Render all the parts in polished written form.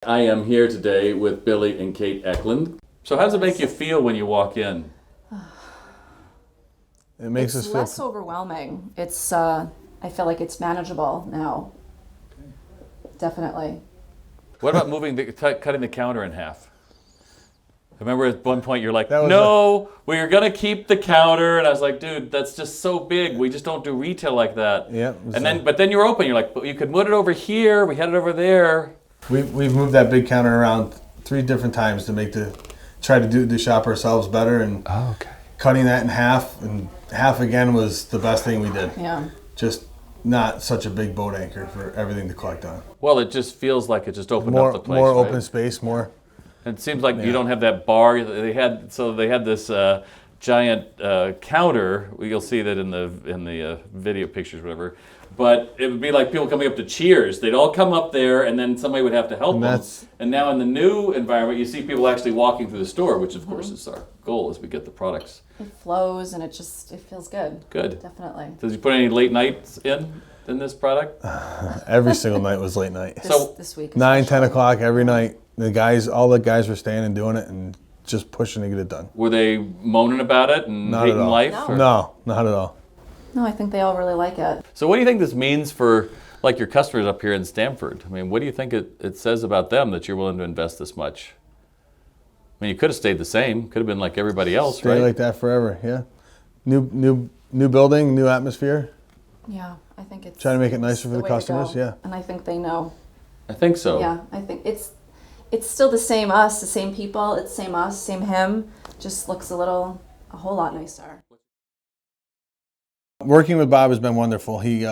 I am here today with Billy and Kate Eklund. So how does it make you feel when you walk in? It makes us It's feel less overwhelming. It's I feel like it's manageable now. Definitely. What about cutting the counter in half? I remember at one point you're like, That was no, we're going to keep the counter. And I was like, dude, that's just so big. We just don't do retail like that. Yeah, But then you're open. You're like, but you could put it over here. We had it over there. we've moved that big counter around 3 different times to try to do the shop ourselves better, and cutting that in half and half again was the best thing we did. Yeah. Just not such a big boat anchor for everything to collect on. Well, it just feels like it just opened up the place. More right? open space, more. It seems like you don't have that bar. They had this giant counter. You'll see that in the video pictures, whatever. But it would be like people coming up to cheers. They'd all come up there, and then somebody would have to help them. And now in the new environment, you see people actually walking through the store, which of course is our goal as we get the products. It flows and it feels good. Good. Definitely. Did you put any late nights in this product? Every single night was late night. This week. 9, 10 especially. o'clock every night. All the guys were staying and doing it and just pushing to get it done. Were they moaning about it and Not at hating all. life? No. or- No, not at all. No, I think they all really like it. So what do you think this means for like your customers up here in Stamford? I mean, what do you think it says about them that you're willing to invest this much? I mean, you could have stayed the same. Could have been like everybody else, Stay right? like that forever, yeah. New building, new atmosphere. Yeah, I think it's Trying to make it nicer it's for the the way to customers, go. yeah. And I think they know. I think so. Yeah, I think it's still the same us, the same people. It's same us, same him. Just looks a whole lot nicer. Working with Bob has been wonderful. He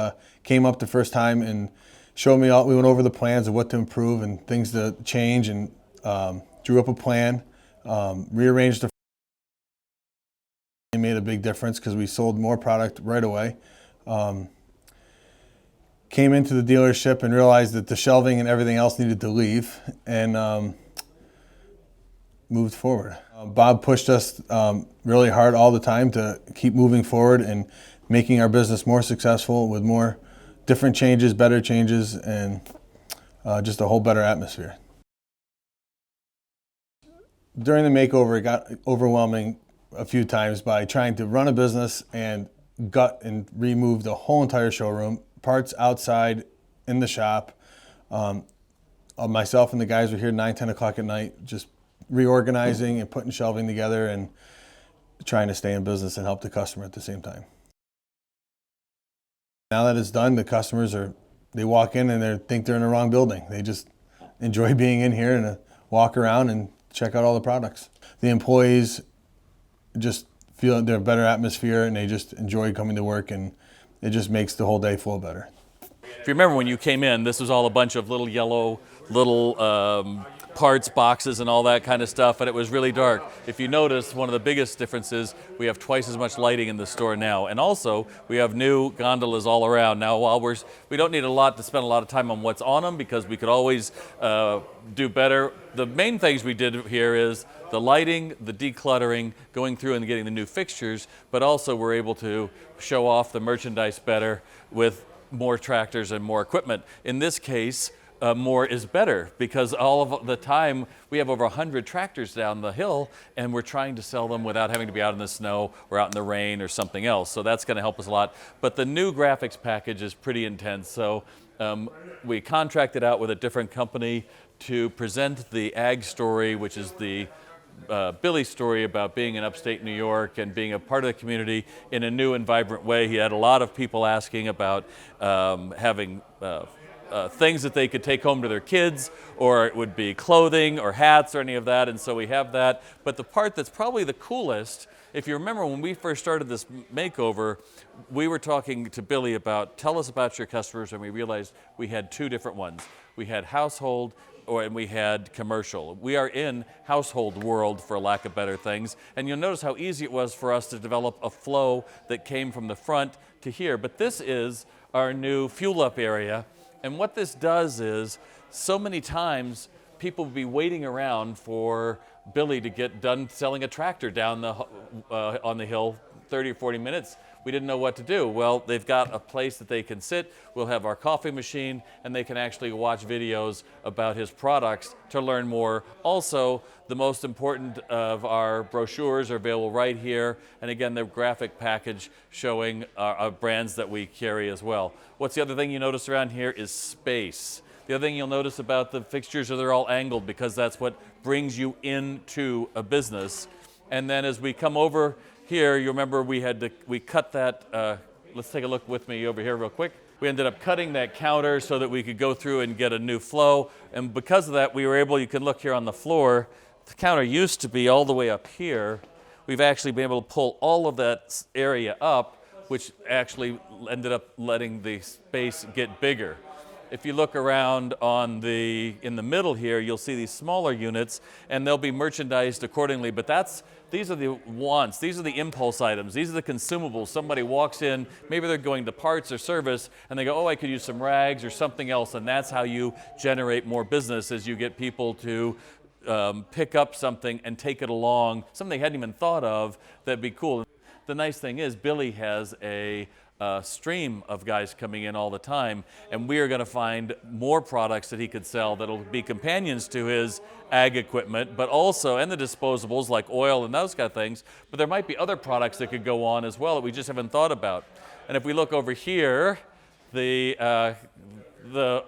came up the first time and showed me we went over the plans of what to improve and things to change, and drew up a plan, rearranged the. It made a big difference because we sold more product right away. Came into the dealership and realized that the shelving and everything else needed to leave, and moved forward. Bob pushed us really hard all the time to keep moving forward and making our business more successful with more different changes, better changes, and just a whole better atmosphere. During the makeover, it got overwhelming a few times by trying to run a business and gut and remove the whole entire showroom, parts outside in the shop. Myself and the guys were here 9, 10 o'clock at night, just reorganizing and putting shelving together and trying to stay in business and help the customer at the same time. Now that it's done, the customers they walk in and they think they're in the wrong building. They just enjoy being in here and walk around and check out all the products. The employees just feel they're a better atmosphere and they just enjoy coming to work, and it just makes the whole day flow better. If you remember when you came in, this was all a bunch of little yellow, parts boxes and all that kind of stuff, and it was really dark. If you notice, one of the biggest differences, we have twice as much lighting in the store now, and also we have new gondolas all around. Now, while we don't need to spend a lot of time on what's on them because we could always do better. The main things we did here is the lighting, the decluttering, going through and getting the new fixtures, but also we're able to show off the merchandise better with more tractors and more equipment. In this case, more is better because all of the time we have over 100 tractors down the hill and we're trying to sell them without having to be out in the snow or out in the rain or something else. So that's going to help us a lot. But the new graphics package is pretty intense. So we contracted out with a different company to present the ag story, which is the Billy's story about being in upstate New York and being a part of the community in a new and vibrant way. He had a lot of people asking about having things that they could take home to their kids, or it would be clothing or hats or any of that, and so we have that. But the part that's probably the coolest, if you remember when we first started this makeover, we were talking to Billy about, tell us about your customers, and we realized we had 2 different ones. We had household and we had commercial. We are in household world, for lack of better things, and you'll notice how easy it was for us to develop a flow that came from the front to here. But this is our new fuel up area. And what this does is, so many times people will be waiting around for Billy to get done selling a tractor down on the hill, 30 or 40 minutes. we didn't know what to do. Well, they've got a place that they can sit. We'll have our coffee machine, and they can actually watch videos about his products to learn more. Also, the most important of our brochures are available right here. And again, the graphic package showing our brands that we carry as well. What's the other thing you notice around here is space. The other thing you'll notice about the fixtures are they're all angled because that's what brings you into a business. And then as we come over here, you remember we cut that, let's take a look with me over here real quick. We ended up cutting that counter so that we could go through and get a new flow. And because of that, we were able, you can look here on the floor, the counter used to be all the way up here. We've actually been able to pull all of that area up, which actually ended up letting the space get bigger. If you look around in the middle here, you'll see these smaller units, and they'll be merchandised accordingly. But these are the wants, these are the impulse items, these are the consumables. Somebody walks in, maybe they're going to parts or service, and they go, oh, I could use some rags or something else, and that's how you generate more business as you get people to pick up something and take it along, something they hadn't even thought of that'd be cool. The nice thing is Billy has a stream of guys coming in all the time, and we are going to find more products that he could sell that'll be companions to his ag equipment, but also, and the disposables like oil and those kind of things, but there might be other products that could go on as well that we just haven't thought about. And if we look over here, the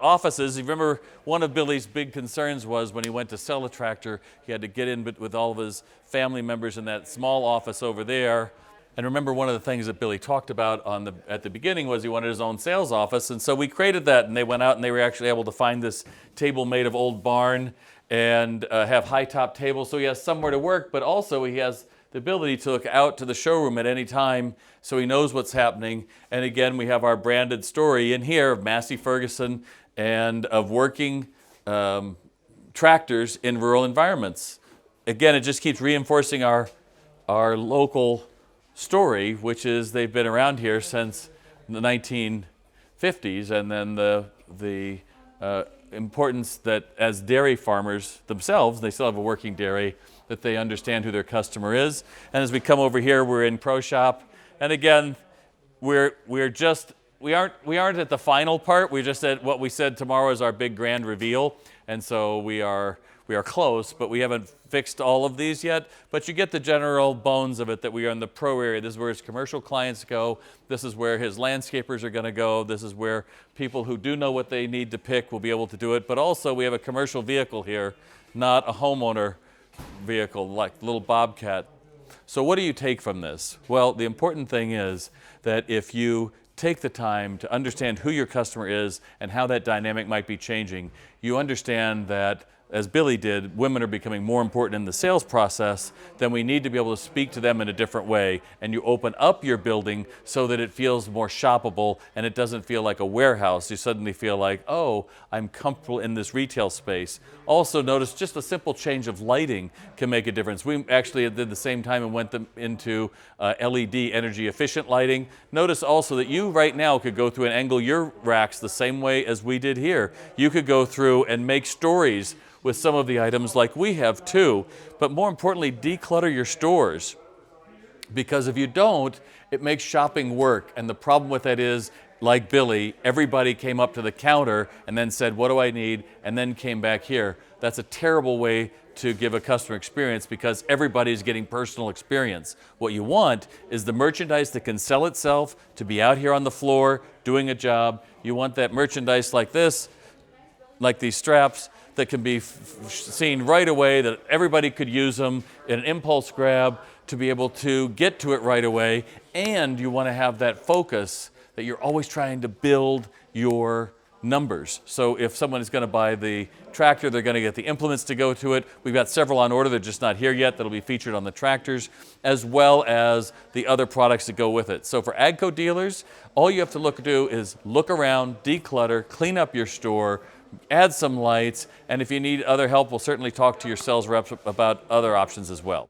offices, you remember one of Billy's big concerns was when he went to sell a tractor, he had to get in with all of his family members in that small office over there. And remember, one of the things that Billy talked about at the beginning was he wanted his own sales office, and so we created that, and they went out and they were actually able to find this table made of old barn and have high top tables, so he has somewhere to work, but also he has the ability to look out to the showroom at any time so he knows what's happening. And again, we have our branded story in here of Massey Ferguson and of working tractors in rural environments. Again, it just keeps reinforcing our local story, which is they've been around here since the 1950s, and then the importance that as dairy farmers themselves, they still have a working dairy, that they understand who their customer is. And as we come over here, we're in Pro Shop, and again, we aren't at the final part. We're just at what we said tomorrow is our big grand reveal, and so we are close, but we haven't fixed all of these yet. But you get the general bones of it that we are in the pro area. This is where his commercial clients go. This is where his landscapers are going to go. This is where people who do know what they need to pick will be able to do it. But also we have a commercial vehicle here, not a homeowner vehicle like little Bobcat. So what do you take from this? Well, the important thing is that if you take the time to understand who your customer is and how that dynamic might be changing, you understand that, as Billy did, women are becoming more important in the sales process, then we need to be able to speak to them in a different way. And you open up your building so that it feels more shoppable and it doesn't feel like a warehouse. You suddenly feel like, oh, I'm comfortable in this retail space. Also notice just a simple change of lighting can make a difference. We actually did the same time and went into LED energy efficient lighting. Notice also that you right now could go through and angle your racks the same way as we did here. You could go through and make stories with some of the items like we have too, but more importantly, declutter your stores. Because if you don't, it makes shopping work, and the problem with that is, like Billy, everybody came up to the counter and then said, what do I need, and then came back here. That's a terrible way to give a customer experience because everybody's getting personal experience. What you want is the merchandise that can sell itself to be out here on the floor doing a job. You want that merchandise like this, like these straps, that can be seen right away, that everybody could use them in an impulse grab to be able to get to it right away. And you want to have that focus that you're always trying to build your numbers. So if someone is going to buy the tractor, they're going to get the implements to go to it. We've got several on order. They're just not here yet. That'll be featured on the tractors, as well as the other products that go with it. So for AGCO dealers, all you have to do is look around, declutter, clean up your store, add some lights, and if you need other help, we'll certainly talk to your sales reps about other options as well.